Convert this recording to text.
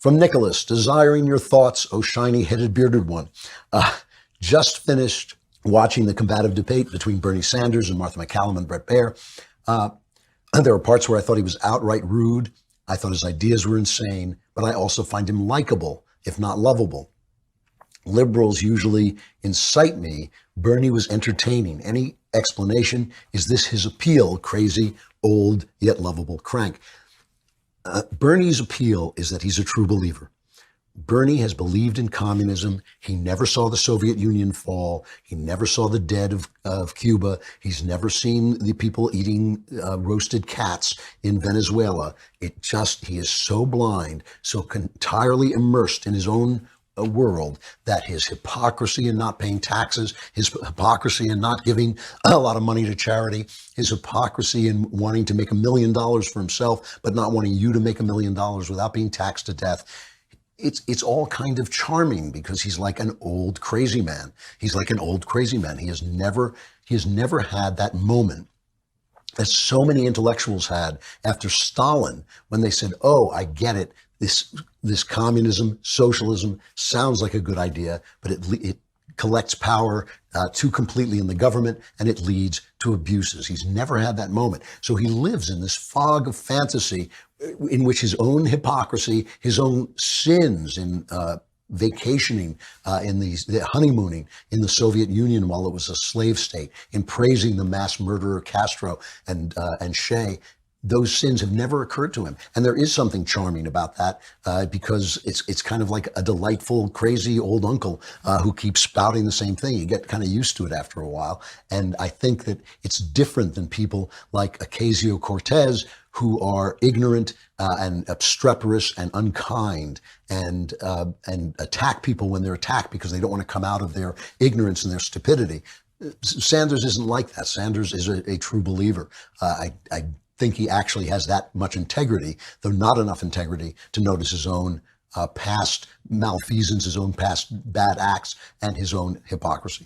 From Nicholas, desiring your thoughts, oh shiny-headed bearded one. Just finished watching the combative debate between Bernie Sanders and Martha MacCallum and Bret Baier. There were parts where I thought he was outright rude. I thought his ideas were insane, but I also find him likable, if not lovable. Liberals usually incite me. Bernie was entertaining. Any explanation? Is this his appeal? Crazy, old, yet lovable crank. Bernie's appeal is that he's a true believer. Bernie has believed in communism. He never saw the Soviet Union fall. He never saw the dead of Cuba. He's never seen the people eating roasted cats in Venezuela. He is so blind, so entirely immersed in his own world that his hypocrisy in not paying taxes, his hypocrisy in not giving a lot of money to charity, his hypocrisy in wanting to make $1 million for himself, but not wanting you to make $1 million without being taxed to death. It's all kind of charming because he's like an old crazy man. He's like an old crazy man. He has never had that moment that so many intellectuals had after Stalin when they said, oh, I get it. This communism, socialism sounds like a good idea, but it collects power too completely in the government and it leads to abuses. He's never had that moment. So he lives in this fog of fantasy in which his own hypocrisy, his own sins in vacationing in the honeymooning in the Soviet Union while it was a slave state, in praising the mass murderer Castro and Che, those sins have never occurred to him. And there is something charming about that because it's kind of like a delightful, crazy old uncle who keeps spouting the same thing. You get kind of used to it after a while. And I think that it's different than people like Ocasio-Cortez who are ignorant and obstreperous and unkind and attack people when they're attacked because they don't want to come out of their ignorance and their stupidity. Sanders isn't like that. Sanders is a true believer. I think he actually has that much integrity, though not enough integrity to notice his own past malfeasance, his own past bad acts, and his own hypocrisy.